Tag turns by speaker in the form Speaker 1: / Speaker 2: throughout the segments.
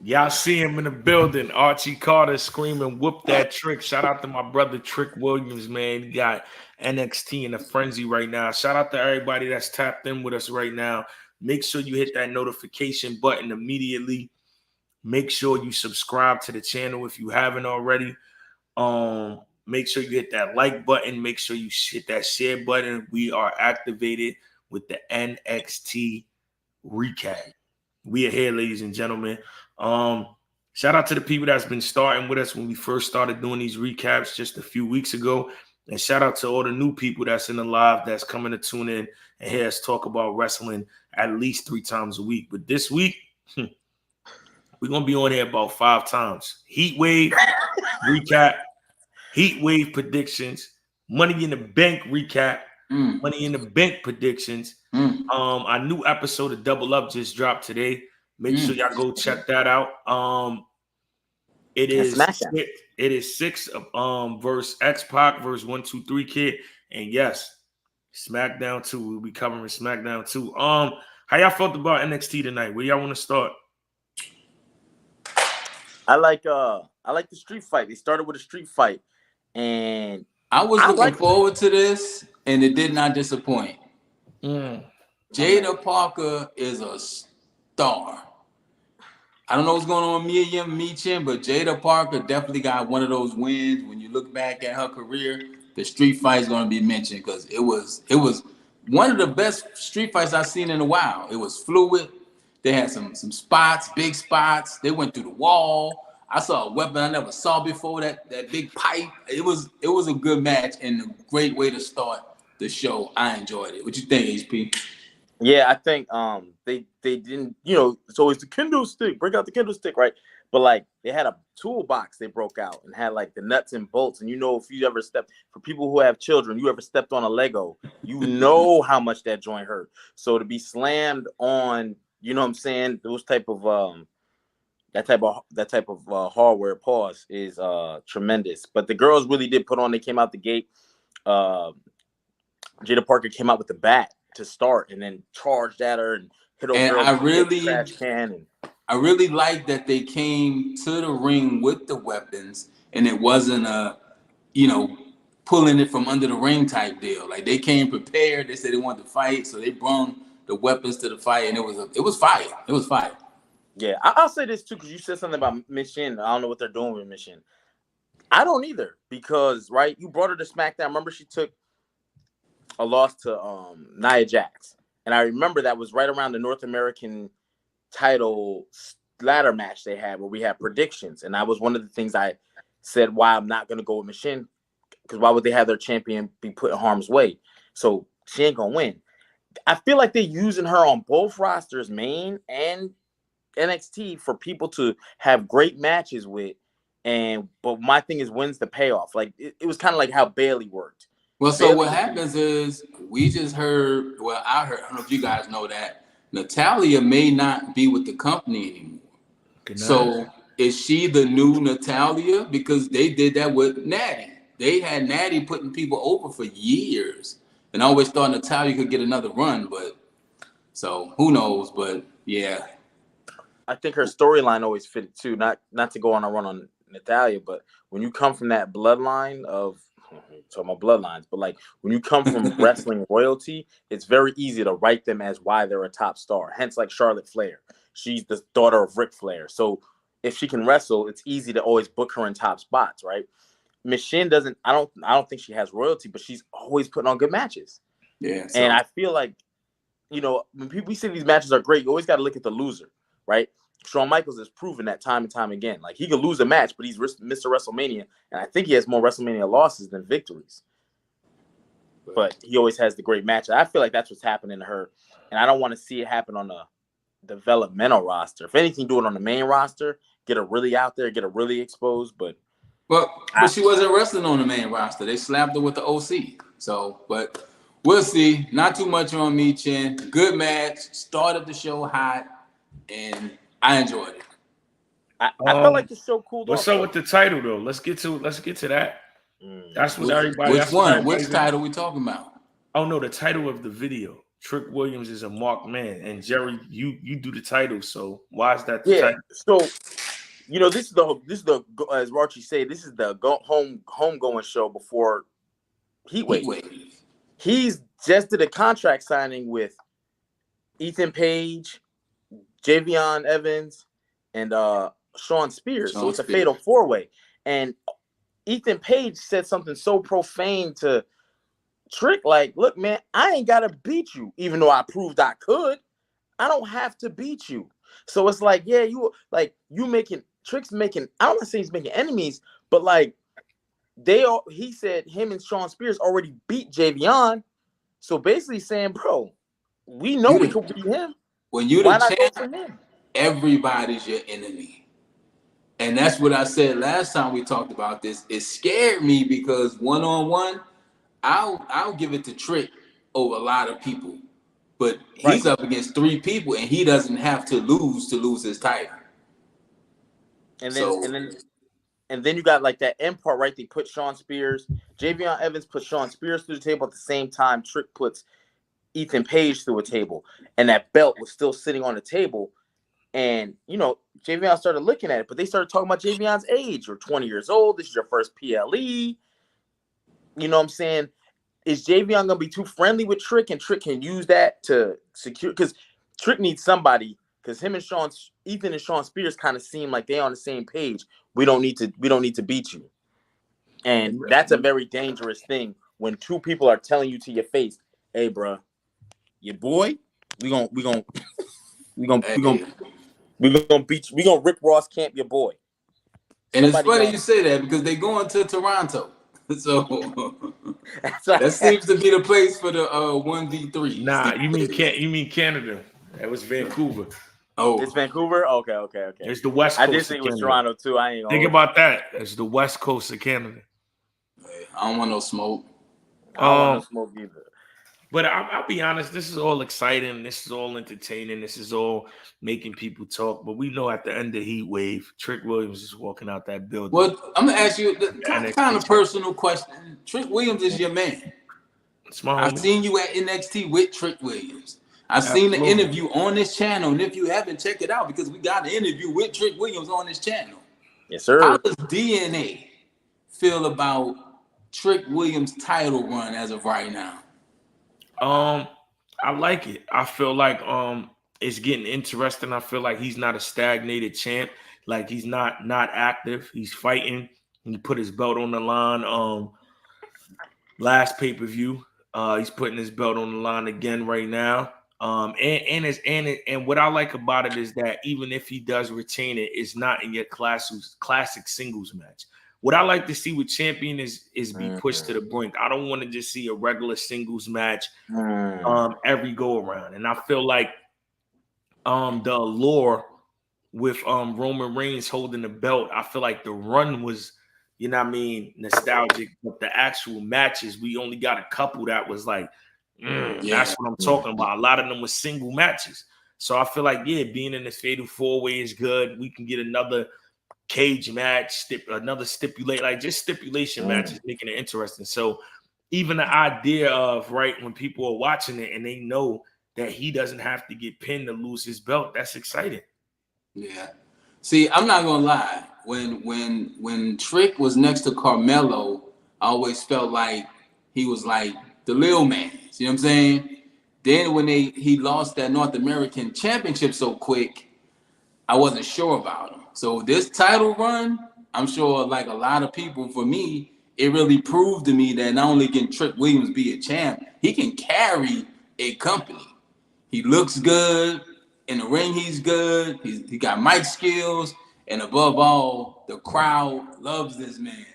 Speaker 1: Y'all see him in the building. Archie Carter screaming, whoop that trick. Shout out to my brother Trick Williams, man. He got NXT in a frenzy right now. Shout out to everybody that's tapped in with us right now. Make sure you hit that notification button immediately. Make sure you subscribe to the channel if you haven't already. Make sure you hit that like button. Make sure you hit that share button. We are activated with the NXT recap. We are here, ladies and gentlemen. Shout out to the people that's been starting with us when we first started doing these recaps just a few weeks ago. And shout out to all the new people that's in the live that's coming to tune in and hear us talk about wrestling at least 3 times a week. But this week, we're going to be on here about 5 times. HEATWAVE recap, HEATWAVE predictions, Money in the Bank recap, Money in the Bank predictions. Our new episode of Double Up just dropped today. Make sure y'all go check that out. It is 6 versus X-Pac versus 1-2-3 Kid. And yes, SmackDown 2. We'll be covering SmackDown 2. How y'all felt about NXT tonight? Where y'all want to start?
Speaker 2: I like the street fight. They started with a street fight, and
Speaker 3: I was looking forward to this, and it did not disappoint. Jaida Parker is a star. I don't know what's going on with Michin, but Jaida Parker definitely got one of those wins. When you look back at her career, the street fight is going to be mentioned because it was one of the best street fights I've seen in a while. It was fluid. They had some spots, big spots. They went through the wall. I saw a weapon I never saw before, that big pipe. It was a good match and a great way to start the show. I enjoyed it. What you think, HP?
Speaker 2: Yeah, I think they didn't, it's always the Kindle stick, break out the Kindle stick, right? But like they had a toolbox they broke out and had like the nuts and bolts. And if you ever for people who have children, you ever stepped on a Lego, you know how much that joint hurt. So to be slammed on, you know what I'm saying, those type of that type of hardware pause is tremendous. But the girls really did put on. They came out the gate. Jaida Parker came out with the bat to start and then charged at her and hit her.
Speaker 3: And I really like that they came to the ring with the weapons and it wasn't pulling it from under the ring type deal. Like they came prepared. They said they wanted to fight, so they brought the weapons to the fight, and it was fire. It was fire.
Speaker 2: Yeah, I'll say this too, because you said something about Michin. I don't know what they're doing with Michin. I don't either, because right, you brought her to SmackDown. Remember, she took a loss to Nia Jax, and I remember that was right around the North American title ladder match they had, where we had predictions, and that was one of the things I said why I'm not going to go with Michin, because why would they have their champion be put in harm's way? So she ain't gonna win. I feel like they're using her on both rosters, main and NXT, for people to have great matches with. But my thing is, when's the payoff? Like it was kind of like how Bayley worked.
Speaker 3: Well, so what happens is we just heard. Well, I heard. I don't know if you guys know that Natalya may not be with the company anymore. So is she the new Natalya? Because they did that with Natty. They had Natty putting people over for years, and I always thought Natalya could get another run. But so who knows? But yeah,
Speaker 2: I think her storyline always fit too. Not to go on a run on Natalya, but when you come from that bloodline of talking about bloodlines, but like when you come from wrestling royalty, it's very easy to write them as why they're a top star. Hence, like Charlotte Flair, she's the daughter of Ric Flair. So if she can wrestle, it's easy to always book her in top spots, right? Michin doesn't. I don't think she has royalty, but she's always putting on good matches.
Speaker 3: Yeah,
Speaker 2: and I feel like when people say these matches are great, you always got to look at the loser, right? Shawn Michaels has proven that time and time again. Like he could lose a match, but he's Mr. WrestleMania, and I think he has more WrestleMania losses than victories. But he always has the great match. I feel like that's what's happening to her, and I don't want to see it happen on the developmental roster. If anything, do it on the main roster. Get her really out there, get her really exposed. But
Speaker 3: she wasn't wrestling on the main roster. They slapped her with the OC. So, but we'll see. Not too much on Michin. Good match. Started the show hot, and I enjoyed it.
Speaker 2: I felt like the show cooled
Speaker 1: off. What's up with the title though? Let's get to that. That's what everybody.
Speaker 3: Which one? Which title we talking about?
Speaker 1: Oh no, the title of the video Trick Williams is a marked man, and Jerry, you do the title. So why is that the
Speaker 2: Yeah.
Speaker 1: title?
Speaker 2: So this is the as Archie said, this is the homegoing show before Heatwave. He's just did a contract signing with Ethan Page, Javion Evans, and Shawn Spears. So it's a fatal four-way. And Ethan Page said something so profane to Trick, like, look, man, I ain't gotta beat you, even though I proved I could. I don't have to beat you. So it's like, yeah, you making Trick's making, I don't want to say he's making enemies, but like he said him and Shawn Spears already beat Javion. So basically saying, bro, we know we could beat him.
Speaker 3: When you the champ, everybody's your enemy. And that's what I said last time we talked about this. It scared me because one-on-one, I'll give it to Trick over a lot of people. But he's up against 3 people and he doesn't have to lose his title.
Speaker 2: And then you got like that end part, right? They put Shawn Spears, Javion Evans put Shawn Spears through the table at the same time Trick puts Ethan Page through a table, and that belt was still sitting on the table. And Javion started looking at it, but they started talking about Javion's age. You're 20 years old. This is your first PLE. You know what I'm saying? Is Javion gonna be too friendly with Trick, and Trick can use that to secure? Because Trick needs somebody. Because him and Ethan and Shawn Spears kind of seem like they're on the same page. We don't need to beat you, and that's a very dangerous thing when 2 people are telling you to your face, "Hey, bro, your boy, we gonna beat you. We gonna Rick Ross camp your boy."
Speaker 3: And it's funny you say that because they going to Toronto, so that seems to be the place for the 1v3.
Speaker 1: Nah, you mean Canada? That was Vancouver.
Speaker 2: Oh, it's Vancouver. Okay.
Speaker 1: It's the West Coast.
Speaker 2: I did think it was Toronto too. I ain't
Speaker 1: think about that. It's the West Coast of Canada.
Speaker 3: I don't want no smoke.
Speaker 2: I don't want no smoke either.
Speaker 1: But I'll be honest, this is all exciting. This is all entertaining. This is all making people talk. But we know at the end of Heatwave, Trick Williams is walking out that building.
Speaker 3: Well, I'm going to ask you the kind of personal question. Trick Williams is your man. I've seen you at NXT with Trick Williams. I've seen the interview on this channel. And if you haven't, check it out because we got an interview with Trick Williams on this channel.
Speaker 2: Yes, sir.
Speaker 3: How does DNA feel about Trick Williams' title run as of right now?
Speaker 1: I like it. I feel like it's getting interesting. I feel like he's not a stagnated champ. Like he's not active. He's fighting. He put his belt on the line. Last pay-per-view, he's putting his belt on the line again right now. And what I like about it is that even if he does retain it, it's not in your classic singles match. What I like to see with champion is be pushed to the brink. I don't want to just see a regular singles match every go around. And I feel like the allure with Roman Reigns holding the belt, I feel like the run was, nostalgic. But the actual matches, we only got a couple that was like, that's what I'm talking about. A lot of them were single matches. So I feel like, being in the fatal 4-way is good. We can get another cage match, another stipulation matches, making it interesting. So even the idea of when people are watching it and they know that he doesn't have to get pinned to lose his belt, that's exciting.
Speaker 3: Yeah. See, I'm not gonna lie. When Trick was next to Carmelo, I always felt like he was like the little man. You know what I'm saying? Then when he lost that North American Championship so quick, I wasn't sure about him. So this title run, I'm sure like a lot of people, for me, it really proved to me that not only can Trick Williams be a champ, he can carry a company. He looks good. In the ring, he's good. He got mic skills. And above all, the crowd loves this man.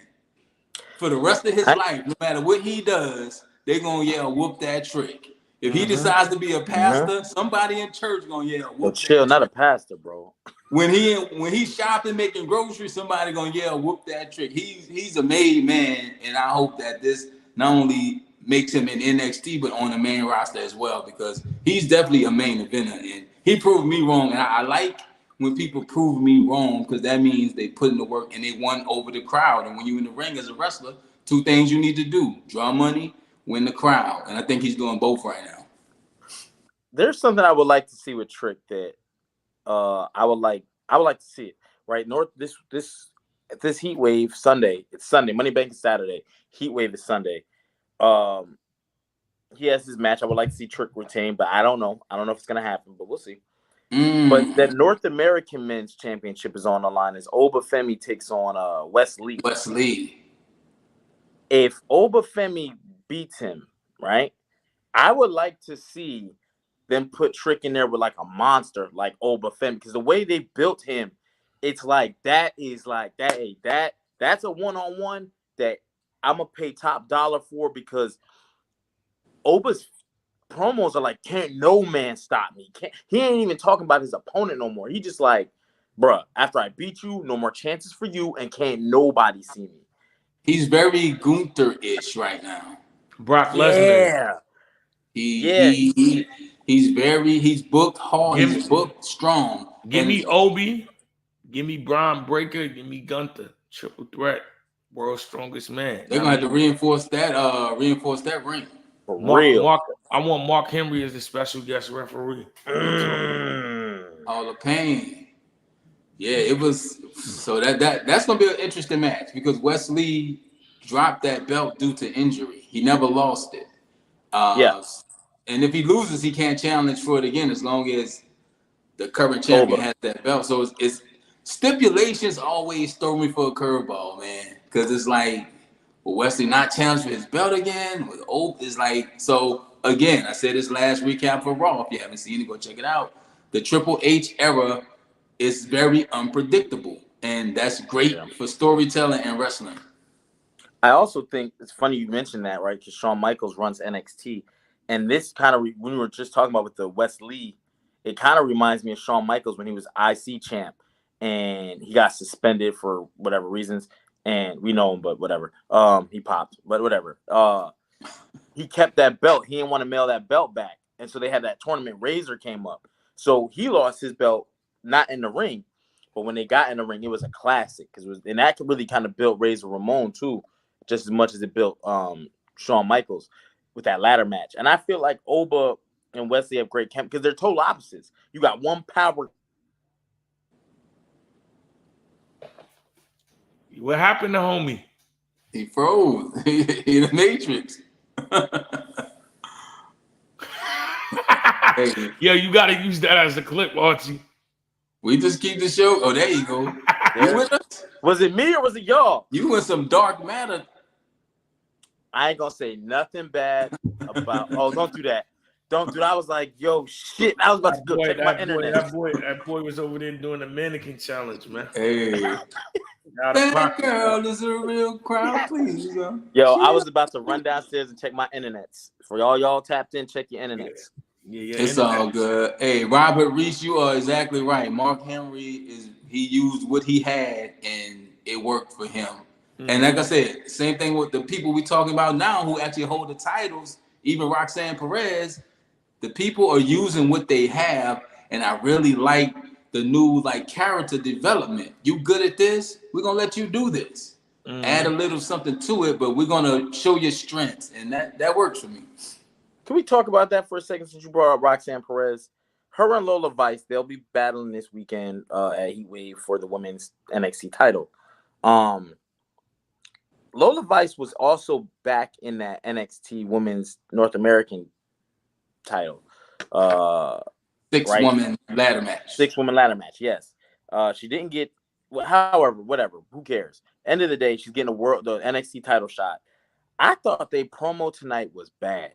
Speaker 3: For the rest of his life, no matter what he does, they're going to yell, whoop that Trick. If he decides to be a pastor, somebody in church going to yell, whoop that
Speaker 2: Trick. Not a pastor, bro.
Speaker 3: When he's shopping, making groceries, somebody going to yell, whoop that Trick. He's a made man, and I hope that this not only makes him in NXT, but on the main roster as well, because he's definitely a main eventer. And he proved me wrong, and I like when people prove me wrong because that means they put in the work and they won over the crowd. And when you're in the ring as a wrestler, 2 things you need to do: draw money, win the crowd. And I think he's doing both right now.
Speaker 2: there's something I would like to see with Trick that I would like to see it. Right, this Heat Wave Sunday. It's Sunday. Money Bank is Saturday. Heat Wave is Sunday. He has his match. I would like to see Trick retain, but I don't know. I don't know if it's gonna happen, but we'll see. But the North American Men's Championship is on the line as Obafemi takes on Wes Lee.
Speaker 3: Wes Lee.
Speaker 2: If Obafemi beats him, right, I would like to see them put Trick in there with like a monster like Obafemi, because the way they built him, it's like that's a one-on-one that I'm gonna pay top dollar for, because Oba's promos are like, can't no man stop me. He ain't even talking about his opponent no more. He just like, bruh, after I beat you, no more chances for you, and can't nobody see me.
Speaker 3: He's very Gunther-ish right now.
Speaker 1: Brock Lesnar.
Speaker 3: He's booked hard. He's booked strong.
Speaker 1: Give me Obi, give me Braun Breaker, give me Gunther. Triple threat, world's strongest man.
Speaker 3: They're gonna have to reinforce that ring.
Speaker 2: For real.
Speaker 1: I want Mark Henry as the special guest referee.
Speaker 3: Hall of Pain. Yeah, it was. So that's gonna be an interesting match, because Wes Lee dropped that belt due to injury. He never lost it. And if he loses, he can't challenge for it again as long as the current champion has that belt. So it's stipulations always throw me for a curveball, man, because it's like, will Wesley not challenge for his belt again? With it's like, so again, I said this last recap for Raw. If you haven't seen it, go check it out. The Triple H era is very unpredictable, and that's great for storytelling and wrestling.
Speaker 2: I also think it's funny you mentioned that, right? Because Shawn Michaels runs NXT, and this kind of when we were just talking about with the Wes Lee, it kind of reminds me of Shawn Michaels when he was IC champ, and he got suspended for whatever reasons. And we know him, but whatever. He popped, but whatever. He kept that belt. He didn't want to mail that belt back. And so they had that tournament. Razor came up. So he lost his belt, not in the ring, but when they got in the ring, it was a classic. And that really kind of built Razor Ramon too, just as much as it built Shawn Michaels with that ladder match. And I feel like Oba and Wesley have great chemistry because they're total opposites. You got one power.
Speaker 1: What happened to homie?
Speaker 3: He froze. He the Matrix.
Speaker 1: Hey. Yo, you got to use that as a clip, Archie.
Speaker 3: We just keep the show. Oh, there you go. You with us?
Speaker 2: Was it me or was it y'all?
Speaker 3: You in some dark matter.
Speaker 2: I ain't gonna say nothing bad about. Oh, don't do that. Don't do that. I was like, yo, shit. I was about to go check my internet.
Speaker 1: That boy was over there doing the mannequin challenge, man.
Speaker 3: Hey. That girl is a real crowd, please.
Speaker 2: Yo, I was about to run downstairs and check my internets. For y'all tapped in, check your internets.
Speaker 3: Yeah, it's all good. Hey, Robert Reese, you are exactly right. Mark Henry he used what he had and it worked for him. Mm-hmm. And like I said, same thing with the people we talking about now who actually hold the titles, even Roxanne Perez. The people are using what they have, and I really like the new character development. You good at this? We're gonna let you do this. Mm-hmm. Add a little something to it, but we're gonna show your strengths, and that works for me.
Speaker 2: Can we talk about that for a second since you brought up Roxanne Perez? Her and Lola Vice, they'll be battling this weekend at HEATWAVE for the women's NXT title. Lola Vice was also back in that NXT women's North American title.
Speaker 3: Six-woman ladder match.
Speaker 2: Six-woman ladder match, yes. She didn't get, however, whatever, who cares? End of the day, she's getting the NXT title shot. I thought their promo tonight was bad.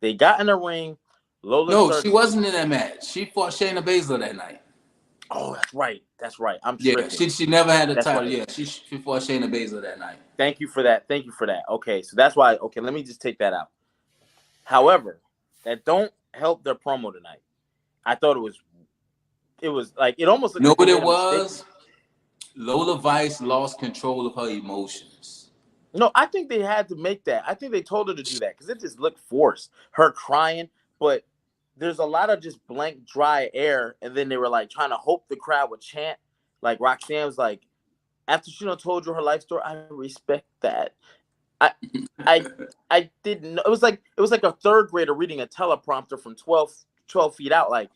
Speaker 2: They got in the ring.
Speaker 3: Lola she wasn't in that match. She fought Shayna Baszler that night.
Speaker 2: Oh, that's right. I'm tripping.
Speaker 3: She never had a title. Right. Yeah, she fought Shayna Baszler that night.
Speaker 2: Thank you for that. Okay, so that's why. Okay, let me just take that out. However, that don't help their promo tonight. I thought it was like it almost.
Speaker 3: You know what it was? Lola Vice lost control of her emotions.
Speaker 2: No, I think they had to make that. I think they told her to do that because it just looked forced. Her crying, but there's a lot of just blank, dry air. And then they were like trying to hope the crowd would chant. Like Roxanne was like, after she done told you her life story, I respect that. I didn't know. It was like a third grader reading a teleprompter from 12th 12 feet out. Like,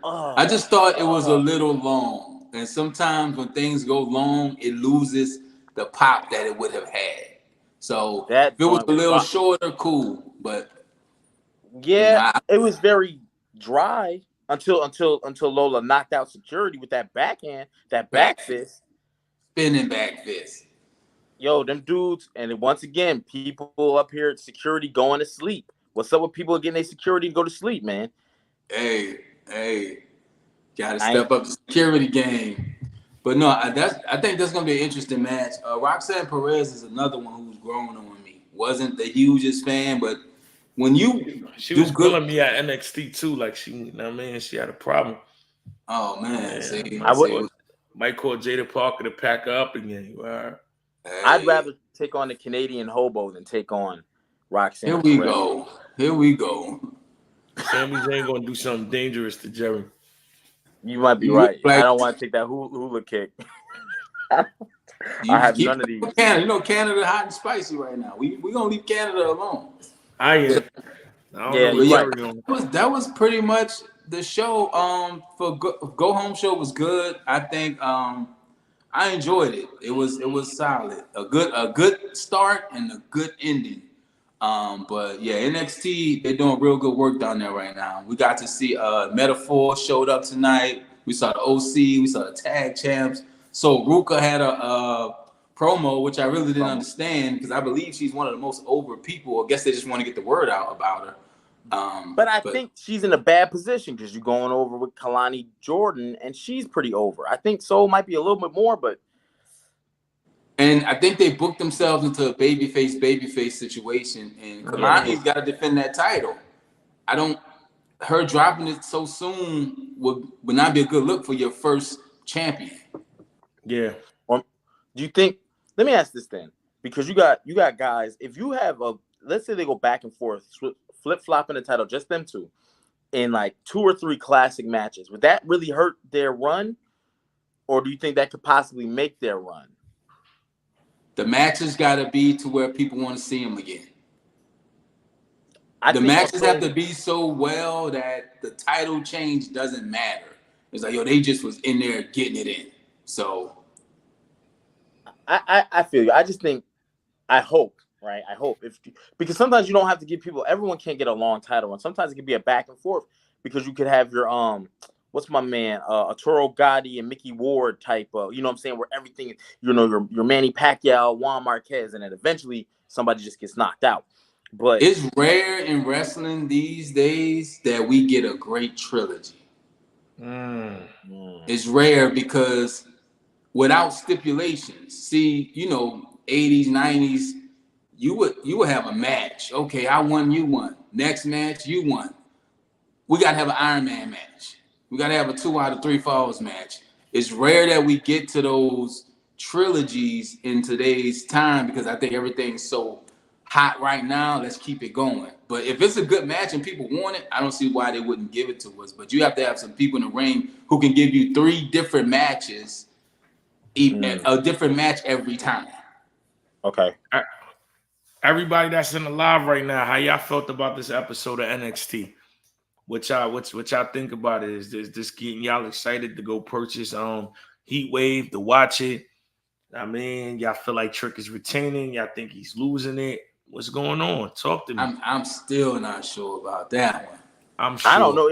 Speaker 3: I just thought it was a little long, and sometimes when things go long, it loses the pop that it would have had. So
Speaker 2: that
Speaker 3: if it was
Speaker 2: joint
Speaker 3: a little
Speaker 2: was
Speaker 3: shorter, cool. But
Speaker 2: yeah, it was very dry until Lola knocked out security with that backhand, that back fist.
Speaker 3: Spinning back fist.
Speaker 2: Yo, them dudes, and once again, people up here at security going to sleep. What's up with people getting their security to go to sleep, man?
Speaker 3: Hey, gotta step up the security game. But no, I think that's gonna be an interesting match. Roxanne Perez is another one who's grown on me. Wasn't the hugest fan, but when
Speaker 1: she was killing me at NXT too, like she, you know what I mean, she had a problem.
Speaker 3: Oh man,
Speaker 2: might
Speaker 3: call
Speaker 1: Jaida Parker to pack her up again. Wow.
Speaker 2: I'd rather take on the Canadian hobo than take on Roxanne.
Speaker 3: Here we go.
Speaker 1: Sami Zayn gonna do something dangerous to Jerry.
Speaker 2: You might be right. I don't want to take that hula kick. I have none of these.
Speaker 3: Canada, you know, Canada hot and spicy right now. We gonna leave Canada alone. That was pretty much the show. For Go Home show was good. I think I enjoyed it. It was solid. A good start and a good ending. But yeah, NXT, they're doing real good work down there right now. We got to see Metaphor showed up tonight. We saw the OC, we saw the tag champs. So Ruka had a promo, which I really didn't understand because I believe she's one of the most over people. I guess they just want to get the word out about her.
Speaker 2: But I think she's in a bad position because you're going over with Kalani Jordan, and she's pretty over. I think Soul might be a little bit more, but.
Speaker 3: And I think they booked themselves into a babyface situation, and Kalani's got to defend that title. Her dropping it so soon would not be a good look for your first champion.
Speaker 1: Yeah.
Speaker 2: Do you think? Let me ask this then, because you got guys. If you have let's say they go back and forth, flip flopping the title, just them two, in like 2 or 3 classic matches, would that really hurt their run, or do you think that could possibly make their run?
Speaker 3: The matches got to be to where people want to see them again. The matches have to be so well that the title change doesn't matter. It's like, yo, they just was in there getting it in. So
Speaker 2: I feel you. I just think, I hope, right? I hope because sometimes you don't have to give people. Everyone can't get a long title run. Sometimes it can be a back and forth because you could have your what's my man, Arturo Gotti and Mickey Ward type of, you know what I'm saying, where everything, you know, your Manny Pacquiao, Juan Marquez, and then eventually somebody just gets knocked out. But
Speaker 3: it's rare in wrestling these days that we get a great trilogy. It's rare because without stipulations, see, you know, 80s, 90s, you would have a match. Okay, I won, you won. Next match, you won. We got to have an Iron Man match. We got to have a 2 out of 3 falls match. It's rare that we get to those trilogies in today's time because I think everything's so hot right now. Let's keep it going. But if it's a good match and people want it, I don't see why they wouldn't give it to us. But you have to have some people in the ring who can give you 3 different matches, a different match every time.
Speaker 2: Okay.
Speaker 1: Everybody that's in the live right now, how y'all felt about this episode of NXT? What y'all think about it? Is this getting y'all excited to go purchase HEATWAVE to watch it? I mean, y'all feel like Trick is retaining? Y'all think he's losing it? What's going on? Talk to me.
Speaker 3: I'm still not sure about that one.
Speaker 1: I'm sure.
Speaker 2: I don't know.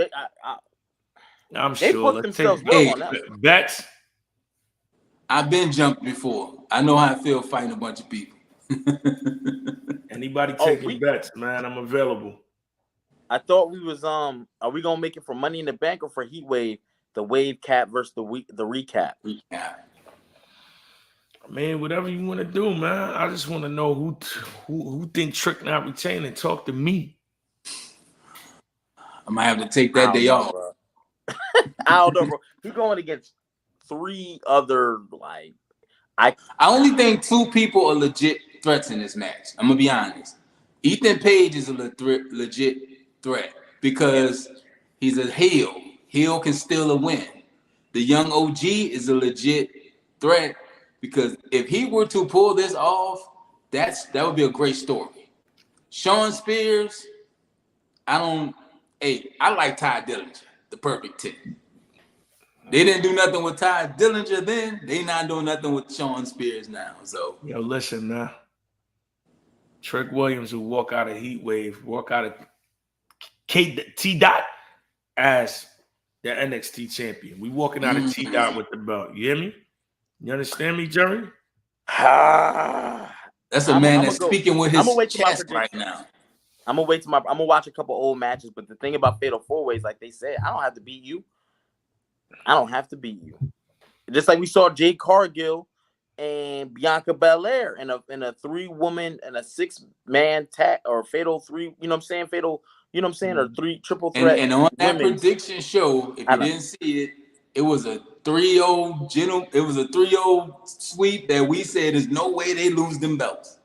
Speaker 1: I'm
Speaker 2: they
Speaker 1: sure.
Speaker 2: They put themselves well on that.
Speaker 1: Bets.
Speaker 3: I've been jumped before. I know how I feel fighting a bunch of people.
Speaker 1: Anybody taking bets, man? I'm available.
Speaker 2: I thought we was are we gonna make it for Money in the Bank or for HEATWAVE, the wave cap versus the recap?
Speaker 3: Recap.
Speaker 1: I mean, whatever you want to do, man. I just want to know who think Trick not retaining. Talk to me.
Speaker 3: I might have to take that day off.
Speaker 2: I don't know, bro. He's going against 3 other I
Speaker 3: only think 2 people are legit threats in this match. I'm gonna be honest. Ethan Page is a legit threat because he's a heel. Heel can steal a win. The young OG is a legit threat because if he were to pull this off, that would be a great story. Shawn Spears, Hey, I like Ty Dillinger, the perfect 10. They didn't do nothing with Ty Dillinger then. They not doing nothing with Shawn Spears now. So
Speaker 1: Yo, listen now. Trick Williams will walk out of HEATWAVE, walk out of T Dot as the NXT champion. We walking out of T Dot with the belt. You hear me? You understand me, Jerry?
Speaker 3: That's a man that's speaking with his chest right now.
Speaker 2: I'm gonna watch a couple old matches, but the thing about Fatal 4-Ways, like they said, I don't have to beat you. I don't have to beat you. Just like we saw Jade Cargill and Bianca Belair in a 3-woman and a 6-man tag or Fatal 3. You know what I'm saying? Fatal. You know what I'm saying? Or 3 triple threat.
Speaker 3: And on that prediction show, if you didn't see it, it was a 3-0 It was a 3-0 sweep that we said there's no way they lose them belts.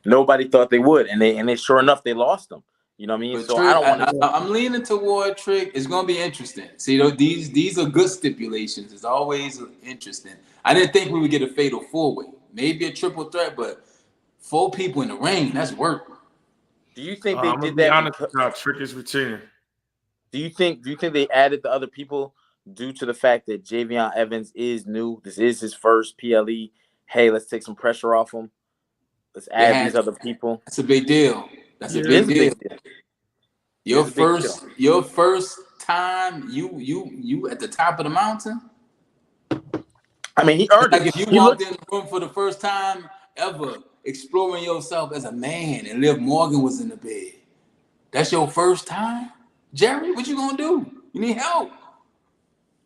Speaker 2: Nobody thought they would, and they sure enough they lost them. You know what I mean?
Speaker 3: But
Speaker 2: so
Speaker 3: Trick,
Speaker 2: I don't want to.
Speaker 3: I'm leaning toward Trick. It's gonna be interesting. See, these are good stipulations. It's always interesting. I didn't think we would get a fatal 4-way, maybe a triple threat, but 4 people in the ring, that's work.
Speaker 2: Do you think they did that?
Speaker 1: Because Trick is returning.
Speaker 2: Do you think they added the other people due to the fact that Javion Evans is new? This is his first PLE. Hey, let's take some pressure off him. Let's add these other people.
Speaker 3: That's a big deal. That's a big deal. Your first time, you at the top of the mountain.
Speaker 2: I mean, he earned
Speaker 3: like
Speaker 2: it.
Speaker 3: If you walked in the room for the first time ever, exploring yourself as a man, and Liv Morgan was in the bed. That's your first time, Jerry. What you gonna do? You need help.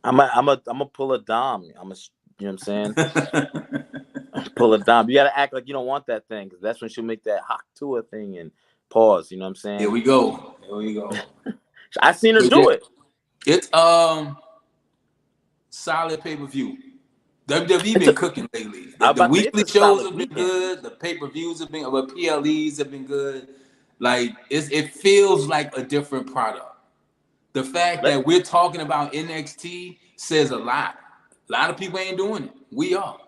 Speaker 2: I'm a pull a Dom. You know what I'm saying? Pull a Dom. You gotta act like you don't want that thing, because that's when she'll make that Hawk Tua thing and pause. You know what I'm saying?
Speaker 3: Here we go.
Speaker 2: I seen her do it.
Speaker 3: It's solid pay-per-view. WWE been cooking lately. The weekly shows have been good. The pay-per-views have been, but PLEs have been good. Like it feels like a different product. The fact that we're talking about NXT says a lot. A lot of people ain't doing it. We are.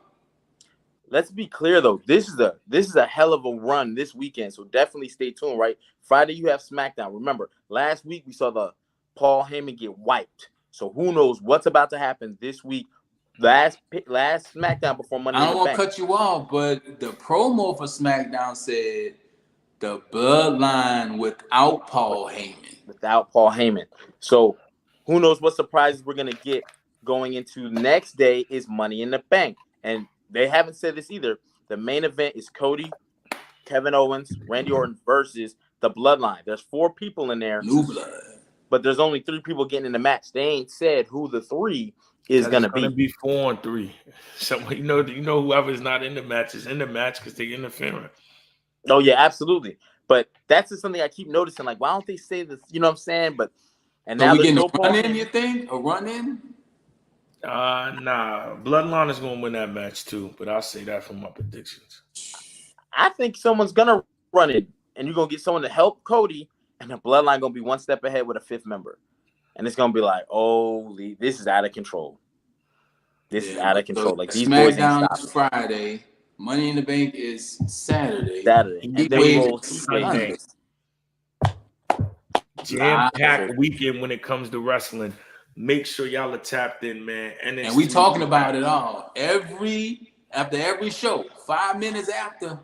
Speaker 2: Let's be clear though. This is a hell of a run this weekend. So definitely stay tuned. Right, Friday you have SmackDown. Remember, last week we saw the Paul Heyman get wiped. So who knows what's about to happen this week? Last SmackDown before Monday.
Speaker 3: I don't want to cut you off, but the promo for SmackDown said the Bloodline without Paul Heyman.
Speaker 2: So who knows what surprises we're gonna get going into next day is Money in the Bank, and they haven't said this either. The main event is Cody, Kevin Owens, Randy Orton versus the Bloodline. There's 4 people in there.
Speaker 3: New blood.
Speaker 2: But there's only 3 people getting in the match. They ain't said who the 3 is gonna be.
Speaker 1: It's gonna be 4 and 3. So you know whoever's not in the match is in the match because they're interfering.
Speaker 2: Oh yeah, absolutely. But that's just something I keep noticing. Like, why don't they say this? You know what I'm saying? But
Speaker 3: so now we getting a run in. You think a run in?
Speaker 1: Nah. Bloodline is gonna win that match too. But I'll say that from my predictions.
Speaker 2: I think someone's gonna run it, and you're gonna get someone to help Cody, and the Bloodline gonna be one step ahead with a 5th member. And it's gonna be like, holy, this is out of control. This is out of control. Like these boys ain't stopping.
Speaker 3: Friday. Money in the Bank is Saturday.
Speaker 2: And then rolls Sunday.
Speaker 1: Jam-packed weekend when it comes to wrestling. Make sure y'all are tapped in, man.
Speaker 3: And we talking about it all. After every show, 5 minutes after,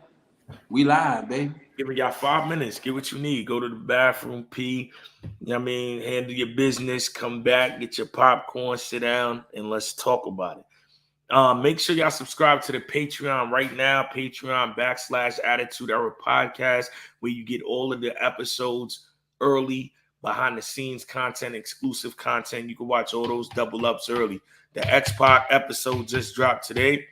Speaker 3: we live, baby.
Speaker 1: Giving y'all 5 minutes. Get what you need. Go to the bathroom, pee. You know what I mean? Handle your business. Come back. Get your popcorn. Sit down. And let's talk about it. Make sure y'all subscribe to the Patreon right now. Patreon.com/Attitude Era Podcast, where you get all of the episodes early, behind the scenes content, exclusive content. You can watch all those double ups early. The X-Pac episode just dropped today.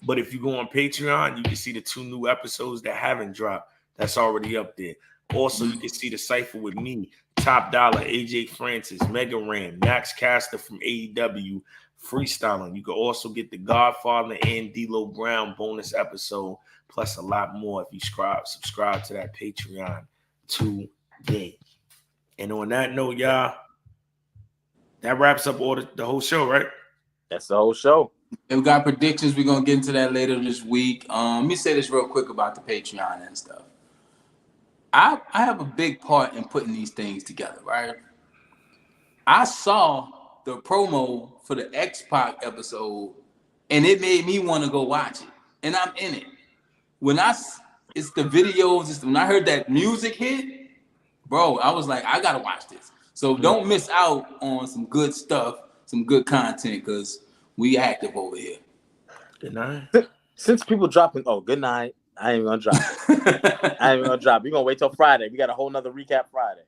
Speaker 1: But if you go on Patreon, you can see the 2 new episodes that haven't dropped. That's already up there. Also, you can see the Cypher with me, Top Dollar, AJ Francis, Mega Ram, Max Caster from AEW, freestyling. You can also get the Godfather and D'Lo Brown bonus episode, plus a lot more if you subscribe to that Patreon today. And on that note, y'all, that wraps up the whole show, right?
Speaker 2: That's the whole show.
Speaker 3: And we got predictions. We're gonna get into that later this week. Let me say this real quick about the Patreon and stuff. I have a big part in putting these things together, right? I saw the promo for the X-Pac episode, and it made me want to go watch it. And I'm in it. It's the videos, when I heard that music hit, bro, I was like, I gotta watch this. So don't miss out on some good stuff, some good content, because we active over here.
Speaker 1: Good night.
Speaker 2: Since people dropping, good night. I ain't even gonna drop. I ain't even gonna drop. We're gonna wait till Friday. We got a whole nother recap Friday.